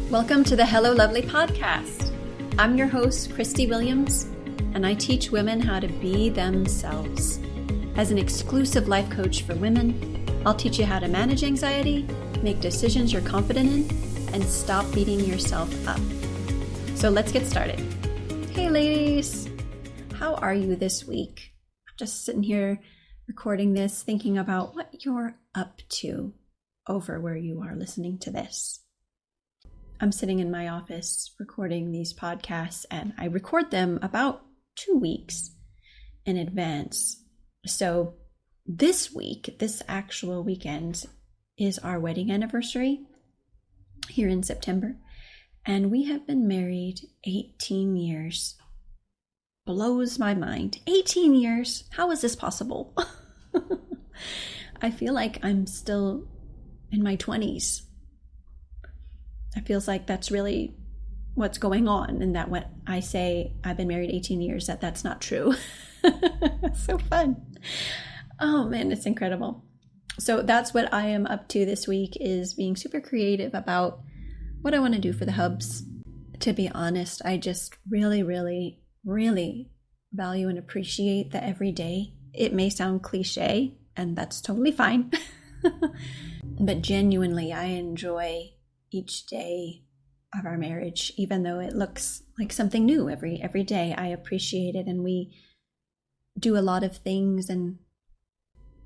Welcome to the Hello Lovely podcast. I'm your host, Christie Williams, and I teach women how to be themselves. As an exclusive life coach for women, I'll teach you how to manage anxiety, make decisions you're confident in, and stop beating yourself up. So let's get started. Hey ladies, how are you this week? I'm just sitting here recording this, thinking about what you're up to over where you are listening to this. I'm sitting in my office recording these podcasts, and I record them about 2 weeks in advance. So this week, this actual weekend, is our wedding anniversary here in September. And we have been married 18 years. Blows my mind. 18 years? How is this possible? I feel like I'm still in my 20s. It feels like that's really what's going on, and that when I say I've been married 18 years, that's not true. So fun. Oh man, it's incredible. So that's what I am up to this week, is being super creative about what I want to do for the hubs. To be honest, I just really, really, really value and appreciate the everyday. It may sound cliche, and that's totally fine. But genuinely, I enjoy each day of our marriage, even though it looks like something new every day. I appreciate it, and we do a lot of things, and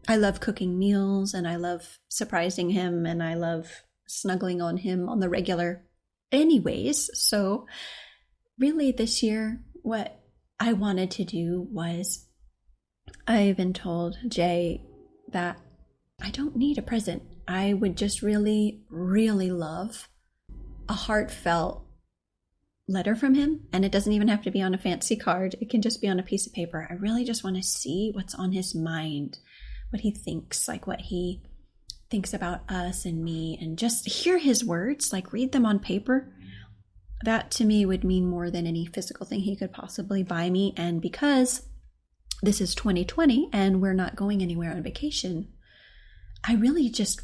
I love cooking meals, and I love surprising him, and I love snuggling on him on the regular anyways. So really this year, what I wanted to do was, I even told Jay that I don't need a present. I would just really, really love a heartfelt letter from him. And it doesn't even have to be on a fancy card. It can just be on a piece of paper. I really just want to see what's on his mind, what he thinks, like what he thinks about us and me, and just hear his words, like read them on paper. That to me would mean more than any physical thing he could possibly buy me. And because this is 2020 and we're not going anywhere on vacation, I really just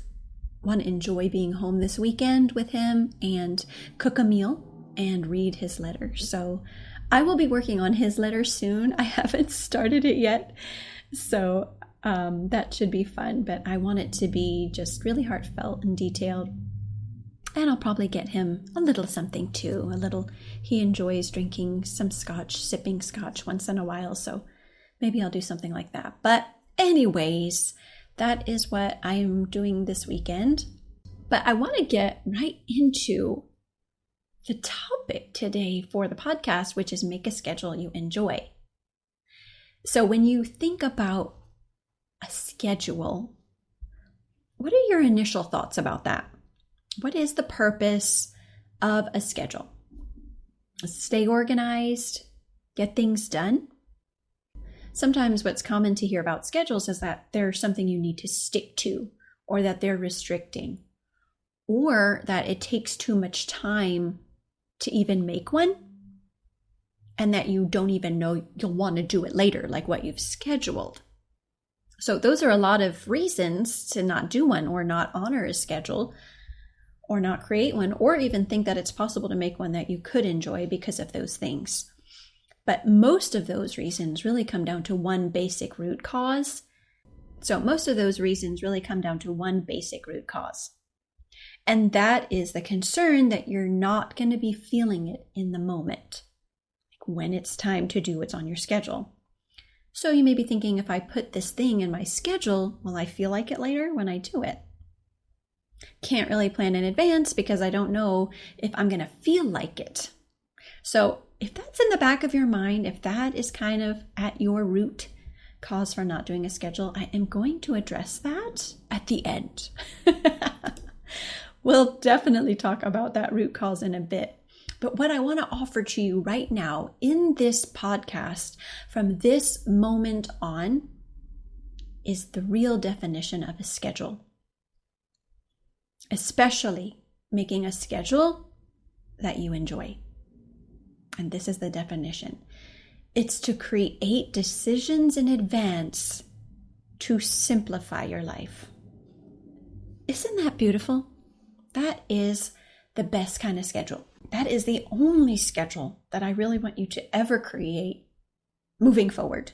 want to enjoy being home this weekend with him and cook a meal and read his letter. So I will be working on his letter soon. I haven't started it yet. So that should be fun, but I want it to be just really heartfelt and detailed. And I'll probably get him a little something too. He enjoys drinking some scotch, sipping scotch once in a while. So maybe I'll do something like that. But anyways, that is what I am doing this weekend. But I want to get right into the topic today for the podcast, which is make a schedule you enjoy. So when you think about a schedule, what are your initial thoughts about that? What is the purpose of a schedule? Stay organized, get things done. Sometimes what's common to hear about schedules is that they're something you need to stick to, or that they're restricting, or that it takes too much time to even make one, and that you don't even know you'll want to do it later, like what you've scheduled. So those are a lot of reasons to not do one, or not honor a schedule, or not create one, or even think that it's possible to make one that you could enjoy because of those things. But most of those reasons really come down to one basic root cause. So most of those reasons really come down to one basic root cause. And that is the concern that you're not going to be feeling it in the moment, like when it's time to do what's on your schedule. So you may be thinking, if I put this thing in my schedule, will I feel like it later when I do it? Can't really plan in advance because I don't know if I'm going to feel like it. So if that's in the back of your mind, if that is kind of at your root cause for not doing a schedule, I am going to address that at the end. We'll definitely talk about that root cause in a bit. But what I want to offer to you right now in this podcast, from this moment on, is the real definition of a schedule. Especially making a schedule that you enjoy. And this is the definition. It's to create decisions in advance to simplify your life. Isn't that beautiful? That is the best kind of schedule. That is the only schedule that I really want you to ever create moving forward.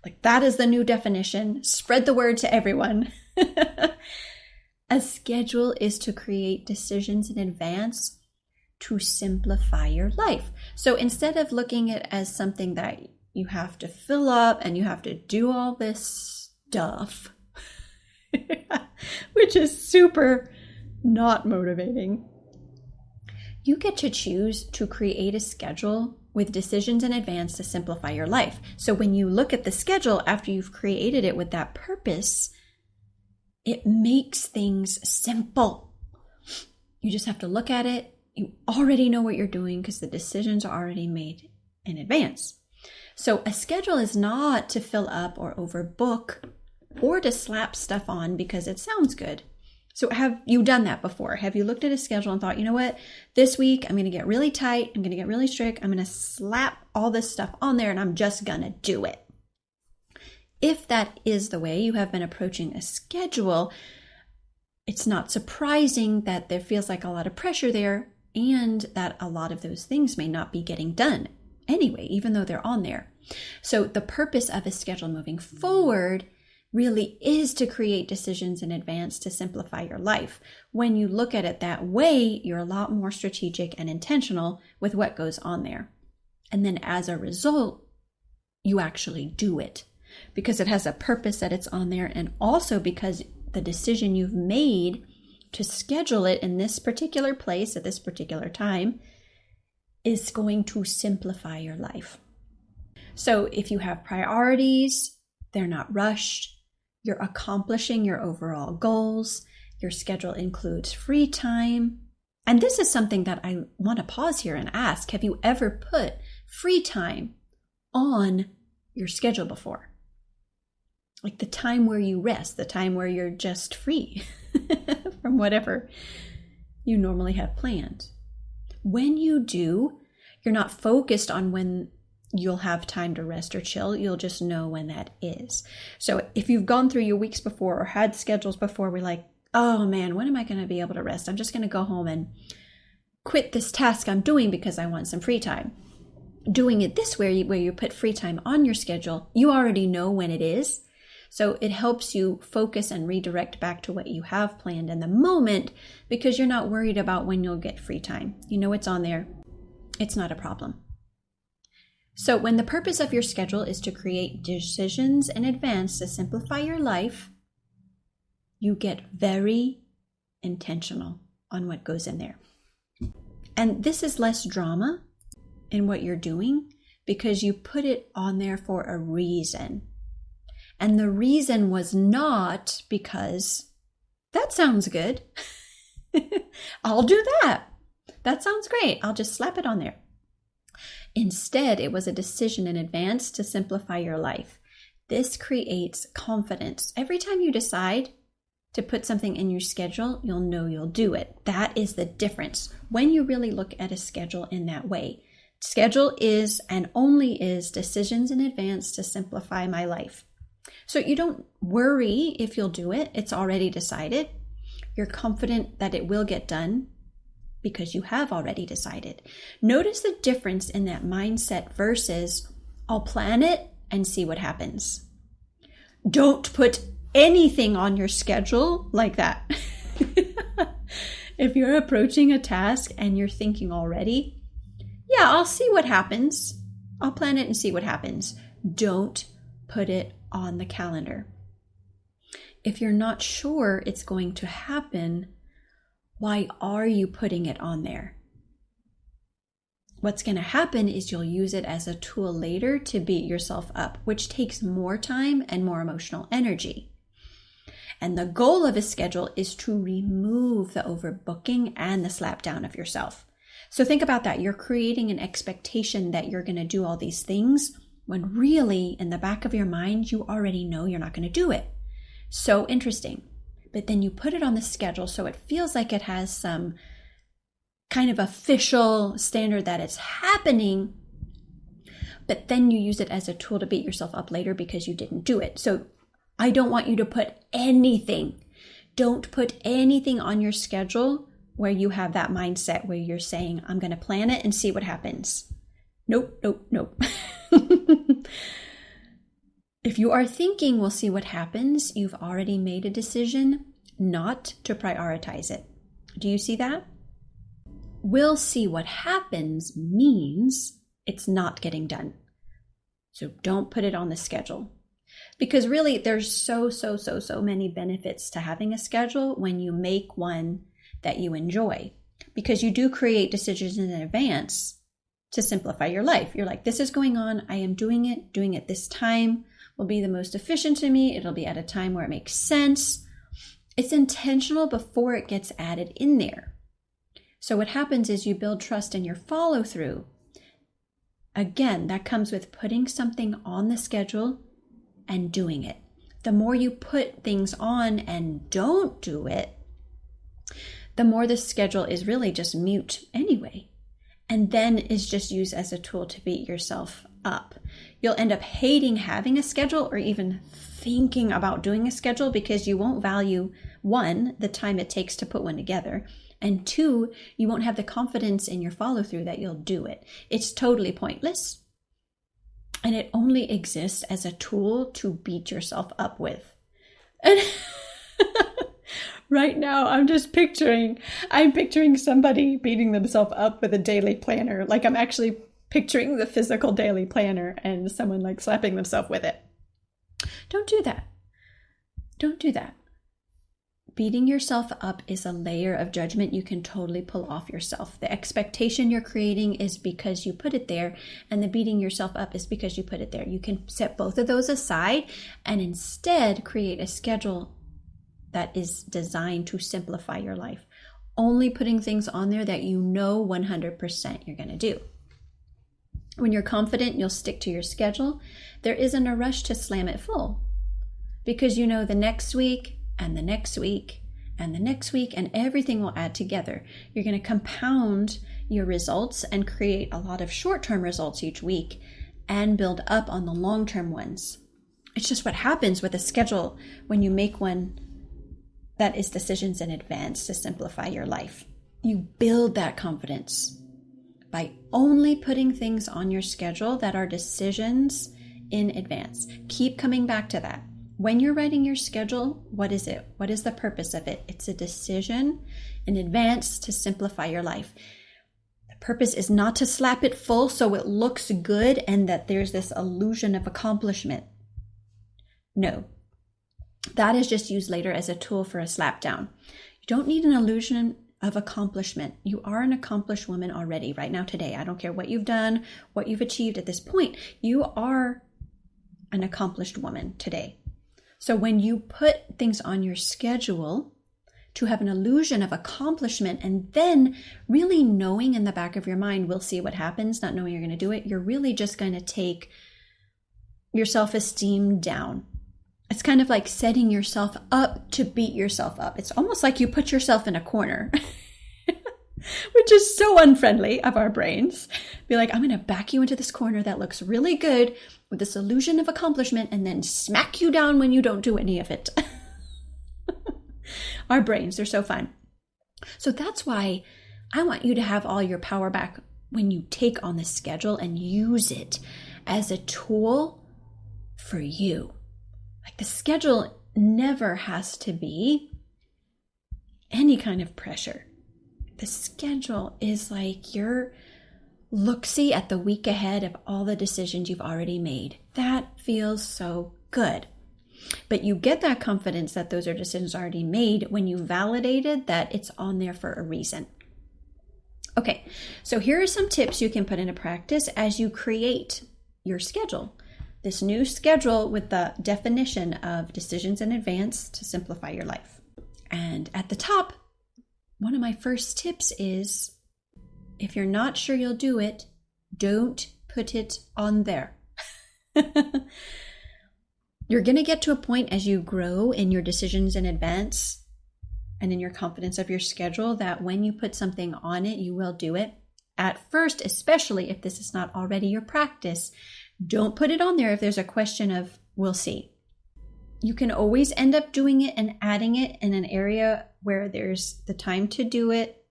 Like, that is the new definition. Spread the word to everyone. A schedule is to create decisions in advance to simplify your life. So instead of looking at it as something that you have to fill up and you have to do all this stuff, which is super not motivating, you get to choose to create a schedule with decisions in advance to simplify your life. So when you look at the schedule after you've created it with that purpose, it makes things simple. You just have to look at it. You already know what you're doing because the decisions are already made in advance. So a schedule is not to fill up or overbook or to slap stuff on because it sounds good. So have you done that before? Have you looked at a schedule and thought, you know what, this week I'm going to get really tight, I'm going to get really strict, I'm going to slap all this stuff on there and I'm just going to do it? If that is the way you have been approaching a schedule, it's not surprising that there feels like a lot of pressure there and that a lot of those things may not be getting done anyway, even though they're on there. So the purpose of a schedule moving forward really is to create decisions in advance to simplify your life. When you look at it that way, you're a lot more strategic and intentional with what goes on there. And then as a result, you actually do it because it has a purpose that it's on there, and also because the decision you've made to schedule it in this particular place at this particular time is going to simplify your life. So if you have priorities, they're not rushed, you're accomplishing your overall goals, your schedule includes free time. And this is something that I want to pause here and ask, have you ever put free time on your schedule before? Like the time where you rest, the time where you're just free from whatever you normally have planned. When you do, you're not focused on when you'll have time to rest or chill. You'll just know when that is. So if you've gone through your weeks before or had schedules before, we're like, oh man, when am I going to be able to rest? I'm just going to go home and quit this task I'm doing because I want some free time. Doing it this way, where you put free time on your schedule, you already know when it is. So it helps you focus and redirect back to what you have planned in the moment because you're not worried about when you'll get free time. You know it's on there. It's not a problem. So when the purpose of your schedule is to create decisions in advance to simplify your life, you get very intentional on what goes in there. And this is less drama in what you're doing because you put it on there for a reason. And the reason was not because that sounds good. I'll do that. That sounds great. I'll just slap it on there. Instead, it was a decision in advance to simplify your life. This creates confidence. Every time you decide to put something in your schedule, you'll know you'll do it. That is the difference when you really look at a schedule in that way. Schedule is and only is decisions in advance to simplify my life. So you don't worry if you'll do it. It's already decided. You're confident that it will get done because you have already decided. Notice the difference in that mindset versus I'll plan it and see what happens. Don't put anything on your schedule like that. If you're approaching a task and you're thinking already, yeah, I'll see what happens. I'll plan it and see what happens. Don't put it on the calendar. If you're not sure it's going to happen, why are you putting it on there? What's going to happen is you'll use it as a tool later to beat yourself up, which takes more time and more emotional energy. And the goal of a schedule is to remove the overbooking and the slap down of yourself. So think about that. You're creating an expectation that you're going to do all these things when really in the back of your mind, you already know you're not going to do it. So interesting. But then you put it on the schedule so it feels like it has some kind of official standard that it's happening, but then you use it as a tool to beat yourself up later because you didn't do it. So I don't want you to put anything. Don't put anything on your schedule where you have that mindset where you're saying, I'm going to plan it and see what happens. Nope, nope, nope. If you are thinking we'll see what happens, you've already made a decision not to prioritize it. Do you see that? We'll see what happens means it's not getting done. So don't put it on the schedule. Because really there's so many benefits to having a schedule when you make one that you enjoy. Because you do create decisions in advance to simplify your life. You're like, this is going on. I am doing it this time will be the most efficient to me. It'll be at a time where it makes sense. It's intentional before it gets added in there. So what happens is you build trust in your follow through. Again, that comes with putting something on the schedule and doing it. The more you put things on and don't do it, the more the schedule is really just mute anyway. And then is just used as a tool to beat yourself up. You'll end up hating having a schedule or even thinking about doing a schedule because you won't value, one, the time it takes to put one together, and two, you won't have the confidence in your follow through that you'll do it. It's totally pointless. And it only exists as a tool to beat yourself up with. And right now, I'm picturing somebody beating themselves up with a daily planner. Like I'm actually picturing the physical daily planner and someone like slapping themselves with it. Don't do that. Don't do that. Beating yourself up is a layer of judgment you can totally pull off yourself. The expectation you're creating is because you put it there, and the beating yourself up is because you put it there. You can set both of those aside and instead create a schedule that is designed to simplify your life. Only putting things on there that you know 100% you're going to do. When you're confident you'll stick to your schedule, there isn't a rush to slam it full because you know the next week and the next week and the next week and everything will add together. You're going to compound your results and create a lot of short-term results each week and build up on the long-term ones. It's just what happens with a schedule when you make one that is decisions in advance to simplify your life. You build that confidence by only putting things on your schedule that are decisions in advance. Keep coming back to that. When you're writing your schedule, what is it? What is the purpose of it? It's a decision in advance to simplify your life. The purpose is not to slap it full so it looks good and that there's this illusion of accomplishment. No, that is just used later as a tool for a slap down. You don't need an illusion of accomplishment. You are an accomplished woman already right now today. I don't care what you've done, what you've achieved at this point. You are an accomplished woman today. So when you put things on your schedule to have an illusion of accomplishment and then really knowing in the back of your mind, we'll see what happens, not knowing you're going to do it, you're really just going to take your self-esteem down. It's kind of like setting yourself up to beat yourself up. It's almost like you put yourself in a corner, which is so unfriendly of our brains. Be like, I'm going to back you into this corner that looks really good with this illusion of accomplishment and then smack you down when you don't do any of it. Our brains, they're so fun. So that's why I want you to have all your power back when you take on the schedule and use it as a tool for you. Like the schedule never has to be any kind of pressure. The schedule is like your look-see at the week ahead of all the decisions you've already made. That feels so good. But you get that confidence that those are decisions already made when you validated that it's on there for a reason. Okay, so here are some tips you can put into practice as you create your schedule. This new schedule with the definition of decisions in advance to simplify your life. And at the top, one of my first tips is, if you're not sure you'll do it, don't put it on there. You're going to get to a point as you grow in your decisions in advance and in your confidence of your schedule that when you put something on it, you will do it. At first, especially if this is not already your practice, don't put it on there if there's a question of, we'll see. You can always end up doing it and adding it in an area where there's the time to do it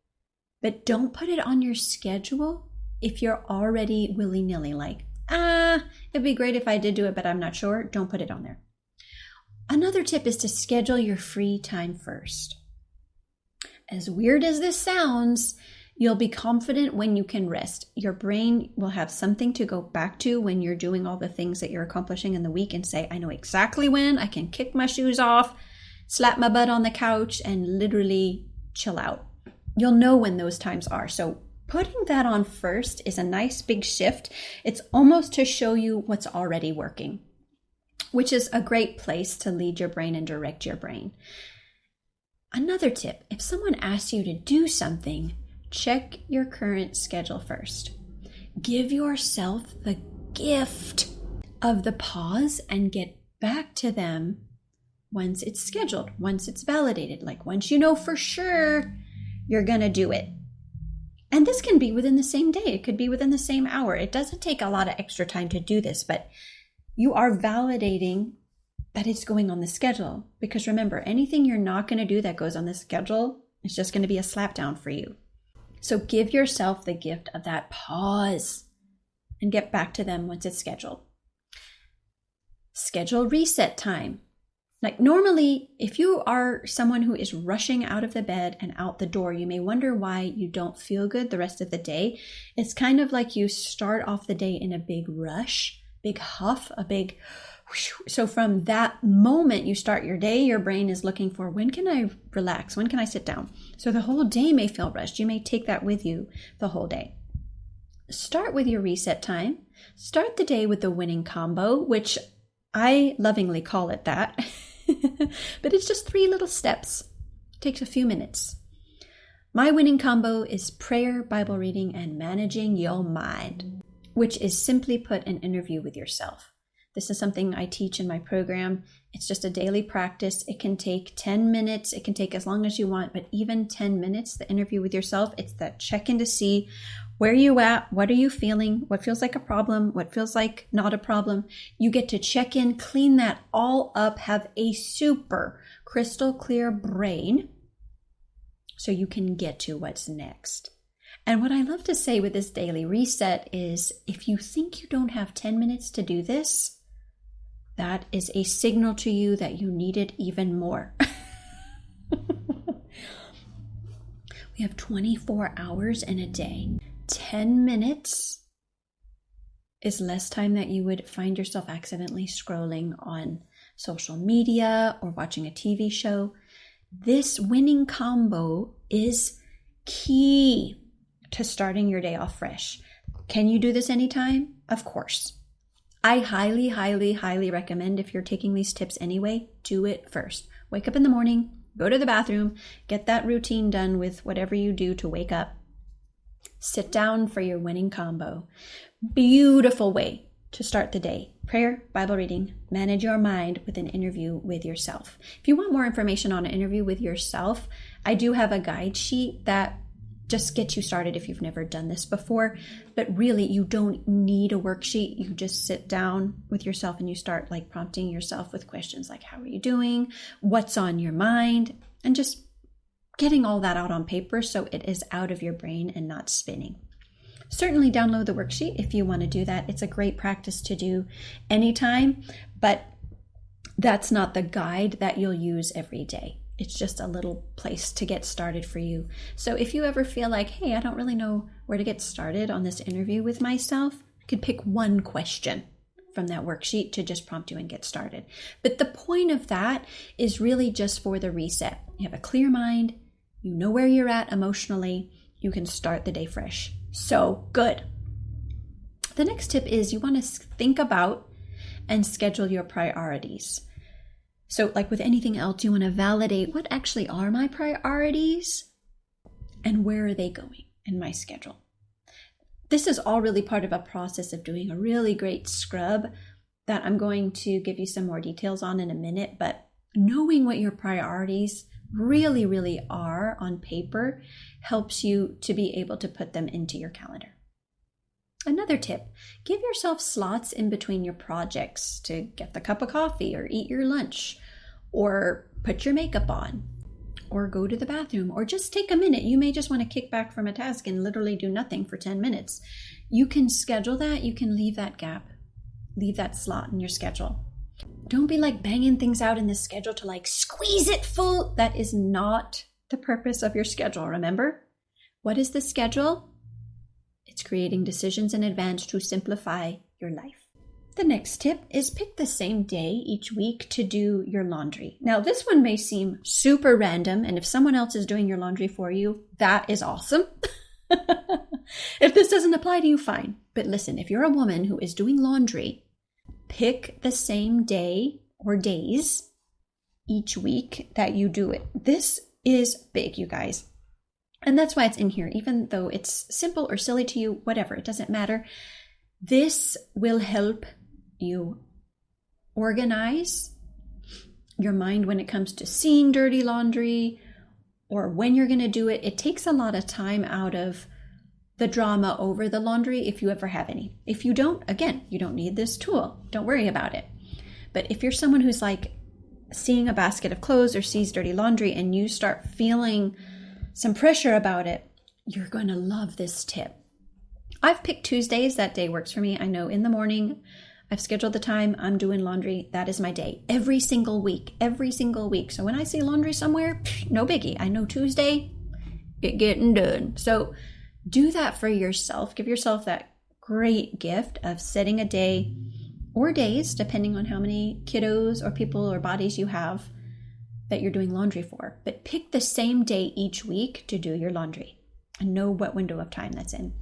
But don't put it on your schedule if you're already willy-nilly, like, it'd be great if I did do it, but I'm not sure. Don't put it on there. Another tip is to schedule your free time first. As weird as this sounds, you'll be confident when you can rest. Your brain will have something to go back to when you're doing all the things that you're accomplishing in the week and say, I know exactly when I can kick my shoes off, slap my butt on the couch, and literally chill out. You'll know when those times are. So putting that on first is a nice big shift. It's almost to show you what's already working, which is a great place to lead your brain and direct your brain. Another tip, if someone asks you to do something, check your current schedule first. Give yourself the gift of the pause and get back to them once it's scheduled, once it's validated, like once you know for sure you're going to do it. And this can be within the same day. It could be within the same hour. It doesn't take a lot of extra time to do this, but you are validating that it's going on the schedule. Because remember, anything you're not going to do that goes on the schedule is just going to be a slapdown for you. So give yourself the gift of that pause and get back to them once it's scheduled. Schedule reset time. Like normally, if you are someone who is rushing out of the bed and out the door, you may wonder why you don't feel good the rest of the day. It's kind of like you start off the day in a big rush, big huff, a big whoosh. So from that moment you start your day, your brain is looking for, when can I relax? When can I sit down? So the whole day may feel rushed. You may take that with you the whole day. Start with your reset time. Start the day with the winning combo, which I lovingly call it that. But it's just 3 little steps. It takes a few minutes. My winning combo is prayer, Bible reading, and managing your mind, which is simply put an interview with yourself. This is something I teach in my program. It's just a daily practice. It can take 10 minutes. It can take as long as you want, but even 10 minutes, the interview with yourself, it's that check-in to see where you at, what are you feeling, what feels like a problem, what feels like not a problem. You get to check in, clean that all up, have a super crystal clear brain so you can get to what's next. And what I love to say with this daily reset is, if you think you don't have 10 minutes to do this, that is a signal to you that you need it even more. We have 24 hours in a day. 10 minutes is less time that you would find yourself accidentally scrolling on social media or watching a TV show. This winning combo is key to starting your day off fresh. Can you do this anytime? Of course. I highly, highly, highly recommend, if you're taking these tips anyway, do it first. Wake up in the morning, go to the bathroom, get that routine done with whatever you do to wake up. Sit down for your winning combo. Beautiful way to start the day. Prayer, Bible reading, manage your mind with an interview with yourself. If you want more information on an interview with yourself, I do have a guide sheet that just gets you started if you've never done this before. But really, you don't need a worksheet. You just sit down with yourself and you start like prompting yourself with questions like, how are you doing? What's on your mind? And just getting all that out on paper so it is out of your brain and not spinning. Certainly download the worksheet if you want to do that. It's a great practice to do anytime, but that's not the guide that you'll use every day. It's just a little place to get started for you. So if you ever feel like, hey, I don't really know where to get started on this interview with myself, you could pick one question from that worksheet to just prompt you and get started. But the point of that is really just for the reset. You have a clear mind, you know where you're at emotionally, you can start the day fresh. So good. The next tip is you want to think about and schedule your priorities. So like with anything else, you want to validate, what actually are my priorities and where are they going in my schedule? This is all really part of a process of doing a really great scrub that I'm going to give you some more details on in a minute, but knowing what your priorities really, really are on paper helps you to be able to put them into your calendar. Another tip, give yourself slots in between your projects to get the cup of coffee or eat your lunch or put your makeup on or go to the bathroom, or just take a minute. You may just want to kick back from a task and literally do nothing for 10 minutes. You can schedule that. You can leave that gap, leave that slot in your schedule. Don't be like banging things out in the schedule to like squeeze it full. That is not the purpose of your schedule. Remember, what is the schedule? It's creating decisions in advance to simplify your life. The next tip is pick the same day each week to do your laundry. Now, this one may seem super random, and if someone else is doing your laundry for you, that is awesome. If this doesn't apply to you, fine. But listen, if you're a woman who is doing laundry, pick the same day or days each week that you do it. This is big, you guys. And that's why it's in here, even though it's simple or silly to you, whatever, it doesn't matter. This will help you organize your mind when it comes to seeing dirty laundry or when you're going to do it. It takes a lot of time out of the drama over the laundry if you ever have any. If you don't, again, you don't need this tool. Don't worry about it. But if you're someone who's like seeing a basket of clothes or sees dirty laundry and you start feeling some pressure about it, you're going to love this tip. I've picked Tuesdays. That day works for me. I know in the morning, I've scheduled the time I'm doing laundry. That is my day every single week. So when I see laundry somewhere, no biggie. I know Tuesday, it getting done. So do that for yourself. Give yourself that great gift of setting a day or days, depending on how many kiddos or people or bodies you have that you're doing laundry for. But pick the same day each week to do your laundry and know what window of time that's in.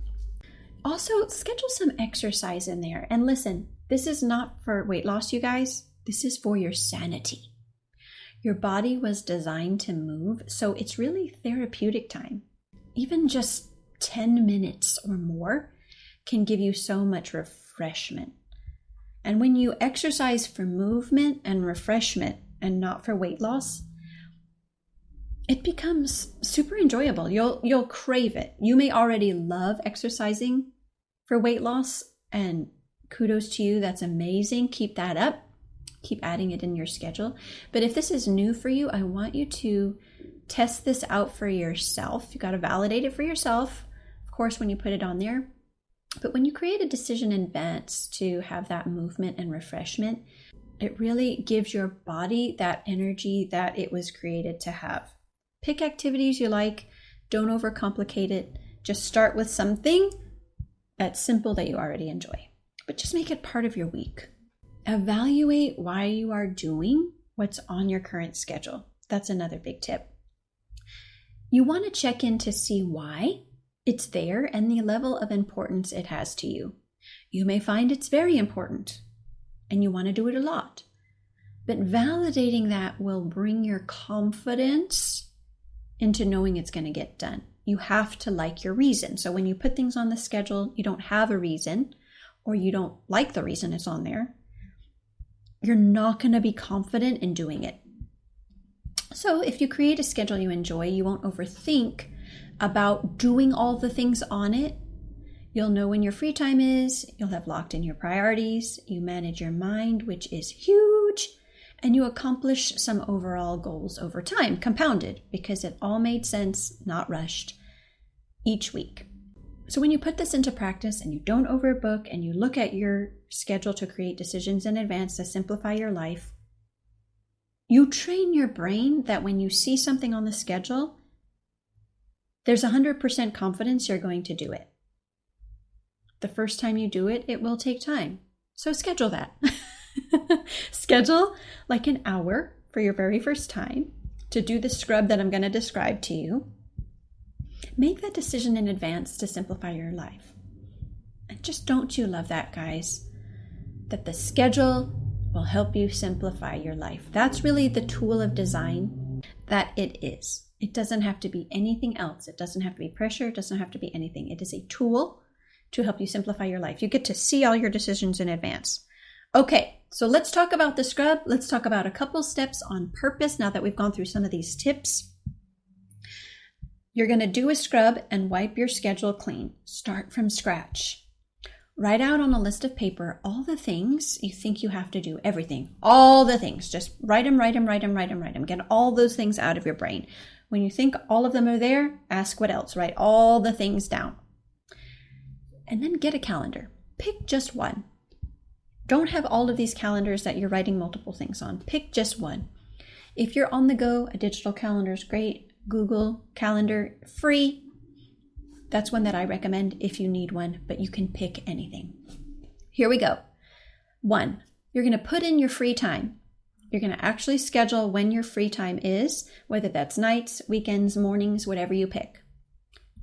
Also, schedule some exercise in there. And listen, this is not for weight loss, you guys. This is for your sanity. Your body was designed to move, so it's really therapeutic time. Even just 10 minutes or more can give you so much refreshment. And when you exercise for movement and refreshment and not for weight loss, it becomes super enjoyable. You'll crave it. You may already love exercising for weight loss, and kudos to you. That's amazing. Keep that up. Keep adding it in your schedule. But if this is new for you, I want you to test this out for yourself. You got to validate it for yourself, of course, when you put it on there. But when you create a decision in advance to have that movement and refreshment, it really gives your body that energy that it was created to have. Pick activities you like. Don't overcomplicate it. Just start with something that's simple that you already enjoy. But just make it part of your week. Evaluate why you are doing what's on your current schedule. That's another big tip. You want to check in to see why it's there and the level of importance it has to you. You may find it's very important and you want to do it a lot. But validating that will bring your confidence into knowing it's going to get done. You have to like your reason. So when you put things on the schedule, you don't have a reason, or you don't like the reason it's on there, you're not going to be confident in doing it. So if you create a schedule you enjoy, you won't overthink about doing all the things on it. You'll know when your free time is, you'll have locked in your priorities, you manage your mind, which is huge, and you accomplish some overall goals over time, compounded, because it all made sense, not rushed, each week. So when you put this into practice and you don't overbook and you look at your schedule to create decisions in advance to simplify your life, you train your brain that when you see something on the schedule, there's 100% confidence you're going to do it. The first time you do it, it will take time. So schedule that. Schedule like an hour for your very first time to do the scrub that I'm going to describe to you. Make that decision in advance to simplify your life. And just don't you love that, guys? That the schedule will help you simplify your life. That's really the tool of design that it is. It doesn't have to be anything else. It doesn't have to be pressure. It doesn't have to be anything. It is a tool to help you simplify your life. You get to see all your decisions in advance. Okay, so let's talk about the scrub. Let's talk about a couple steps on purpose now that we've gone through some of these tips. You're going to do a scrub and wipe your schedule clean. Start from scratch. Write out on a list of paper all the things you think you have to do, everything, all the things. Just write them. Get all those things out of your brain. When you think all of them are there, ask what else. Write all the things down. And then get a calendar. Pick just one. Don't have all of these calendars that you're writing multiple things on. Pick just one. If you're on the go, a digital calendar is great. Google Calendar, free. That's one that I recommend if you need one, but you can pick anything. Here we go. 1, you're going to put in your free time. You're going to actually schedule when your free time is, whether that's nights, weekends, mornings, whatever you pick.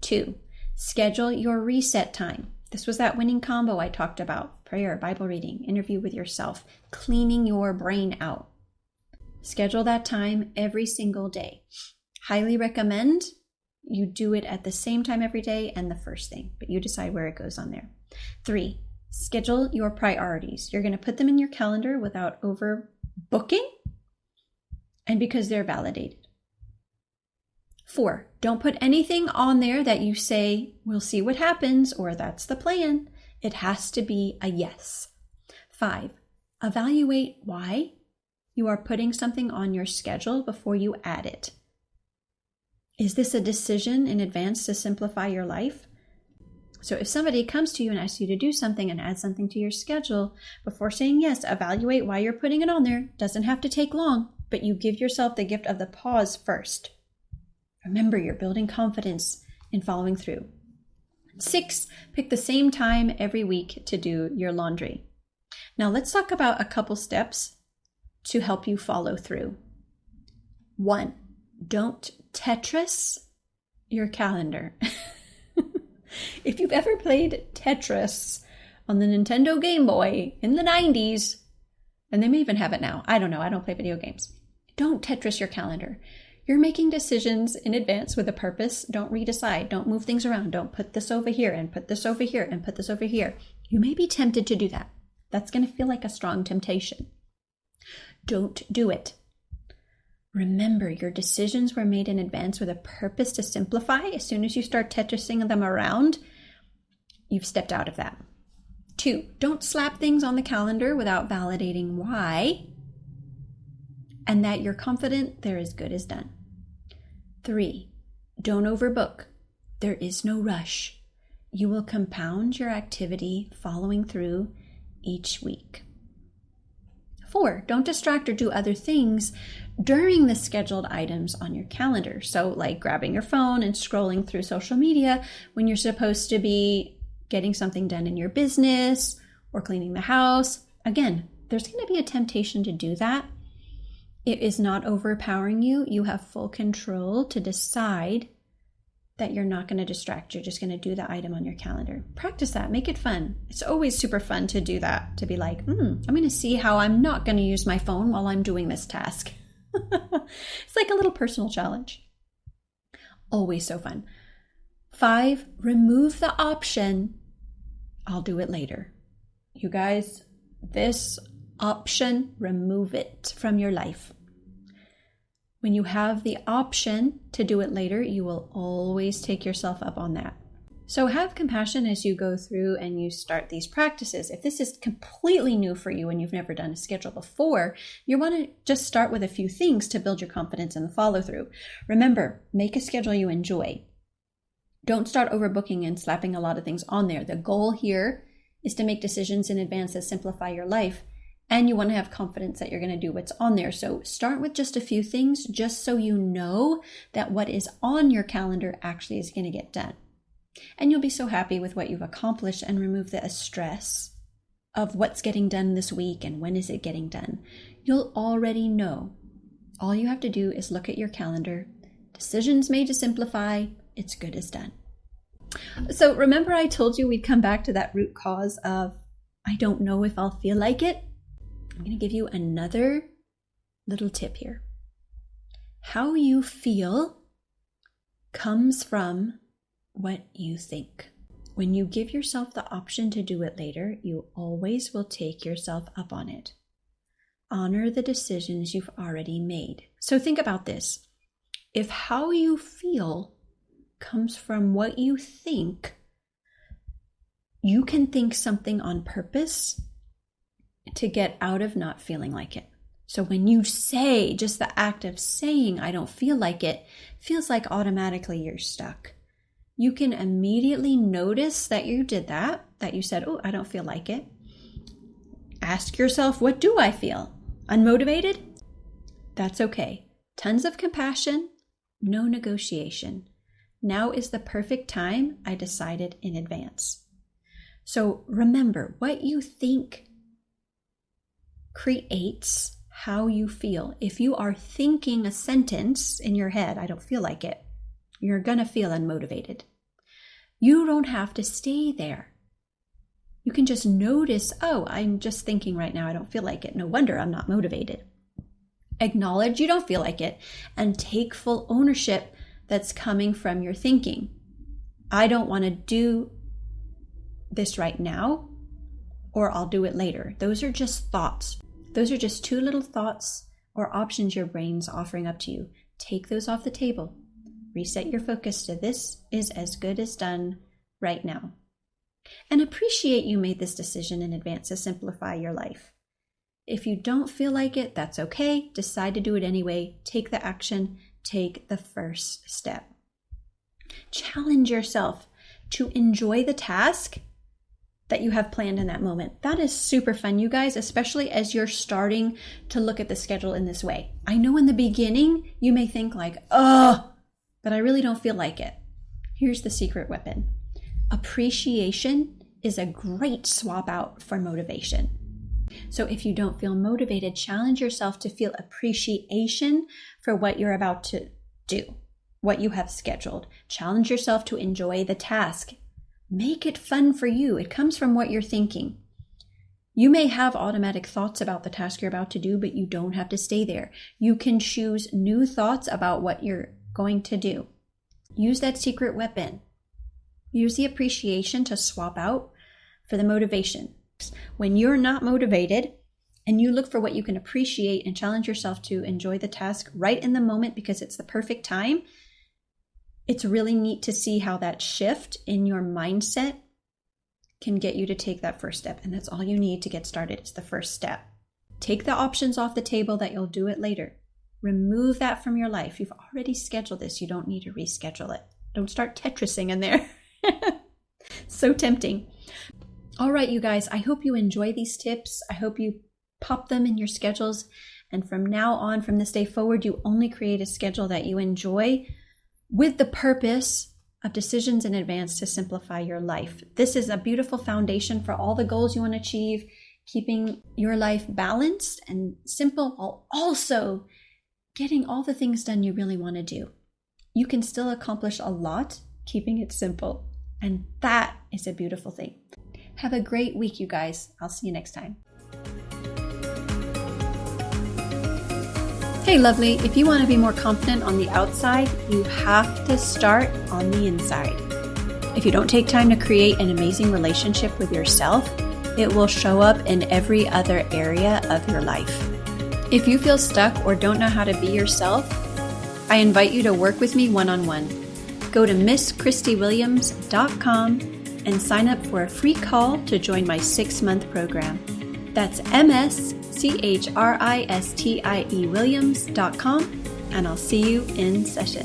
2, schedule your reset time. This was that winning combo I talked about. Prayer, Bible reading, interview with yourself, cleaning your brain out. Schedule that time every single day. Highly recommend you do it at the same time every day and the first thing, but you decide where it goes on there. 3, schedule your priorities. You're going to put them in your calendar without overbooking and because they're validated. 4, don't put anything on there that you say, we'll see what happens, or that's the plan. It has to be a yes. 5, evaluate why you are putting something on your schedule before you add it. Is this a decision in advance to simplify your life? So if somebody comes to you and asks you to do something and add something to your schedule, before saying yes, evaluate why you're putting it on there. Doesn't have to take long, but you give yourself the gift of the pause first. Remember, you're building confidence in following through. 6, pick the same time every week to do your laundry. Now let's talk about a couple steps to help you follow through. 1, don't Tetris your calendar. If you've ever played Tetris on the Nintendo Game Boy in the 90s, and they may even have it now. I don't know. I don't play video games. Don't Tetris your calendar. You're making decisions in advance with a purpose. Don't redecide. Don't move things around. Don't put this over here and put this over here and put this over here. You may be tempted to do that. That's going to feel like a strong temptation. Don't do it. Remember, your decisions were made in advance with a purpose to simplify. As soon as you start Tetrising them around, you've stepped out of that. 2, don't slap things on the calendar without validating why, and that you're confident they're as good as done. 3, don't overbook. There is no rush. You will compound your activity following through each week. 4, don't distract or do other things during the scheduled items on your calendar. So like grabbing your phone and scrolling through social media when you're supposed to be getting something done in your business or cleaning the house. Again, there's going to be a temptation to do that. It is not overpowering you. You have full control to decide that you're not going to distract. You're just going to do the item on your calendar. Practice that. Make it fun. It's always super fun to do that, to be like, I'm going to see how I'm not going to use my phone while I'm doing this task. It's like a little personal challenge. Always so fun. 5, remove the option, I'll do it later. You guys, this option, remove it from your life. When you have the option to do it later, you will always take yourself up on that. So have compassion as you go through and you start these practices. If this is completely new for you and you've never done a schedule before, you want to just start with a few things to build your confidence in the follow through. Remember, make a schedule you enjoy. Don't start overbooking and slapping a lot of things on there. The goal here is to make decisions in advance that simplify your life. And you want to have confidence that you're going to do what's on there. So start with just a few things, just so you know that what is on your calendar actually is going to get done. And you'll be so happy with what you've accomplished and remove the stress of what's getting done this week and when is it getting done. You'll already know. All you have to do is look at your calendar. Decisions made to simplify, it's good as done. So remember I told you we'd come back to that root cause of, I don't know if I'll feel like it. I'm going to give you another little tip here. How you feel comes from what you think. When you give yourself the option to do it later, you always will take yourself up on it. Honor the decisions you've already made. So think about this. If how you feel comes from what you think, you can think something on purpose to get out of not feeling like it. So when you say, just the act of saying, I don't feel like it, feels like automatically you're stuck. You can immediately notice that you did that you said, oh, I don't feel like it. Ask yourself, what do I feel? Unmotivated? That's okay. Tons of compassion, no negotiation. Now is the perfect time, I decided in advance. So remember, what you think creates how you feel. If you are thinking a sentence in your head, I don't feel like it, you're going to feel unmotivated. You don't have to stay there. You can just notice, oh, I'm just thinking right now, I don't feel like it. No wonder I'm not motivated. Acknowledge you don't feel like it and take full ownership that's coming from your thinking. I don't want to do this right now, or I'll do it later. Those are just thoughts. Those are just two little thoughts or options your brain's offering up to you. Take those off the table. Reset your focus to this is as good as done right now. And appreciate you made this decision in advance to simplify your life. If you don't feel like it, that's okay. Decide to do it anyway. Take the action. Take the first step. Challenge yourself to enjoy the task that you have planned in that moment. That is super fun, you guys, especially as you're starting to look at the schedule in this way. I know in the beginning, you may think like, oh, but I really don't feel like it. Here's the secret weapon. Appreciation is a great swap out for motivation. So if you don't feel motivated, challenge yourself to feel appreciation for what you're about to do, what you have scheduled. Challenge yourself to enjoy the task. Make it fun for you. It comes from what you're thinking. You may have automatic thoughts about the task you're about to do, but you don't have to stay there. You can choose new thoughts about what you're going to do. Use that secret weapon. Use the appreciation to swap out for the motivation. When you're not motivated and you look for what you can appreciate and challenge yourself to enjoy the task right in the moment because it's the perfect time, it's really neat to see how that shift in your mindset can get you to take that first step. And that's all you need to get started. It's the first step. Take the options off the table that you'll do it later. Remove that from your life. You've already scheduled this. You don't need to reschedule it. Don't start Tetrising in there. So tempting. All right, you guys, I hope you enjoy these tips. I hope you pop them in your schedules. And from now on, from this day forward, you only create a schedule that you enjoy with the purpose of decisions in advance to simplify your life. This is a beautiful foundation for all the goals you want to achieve, keeping your life balanced and simple while also getting all the things done you really want to do. You can still accomplish a lot keeping it simple. And that is a beautiful thing. Have a great week, you guys. I'll see you next time. Hey, lovely. If you want to be more confident on the outside, you have to start on the inside. If you don't take time to create an amazing relationship with yourself, it will show up in every other area of your life. If you feel stuck or don't know how to be yourself, I invite you to work with me one-on-one. Go to MissChristieWilliams.com and sign up for a free call to join my 6-month program. That's MissChristieWilliams.com, and I'll see you in session.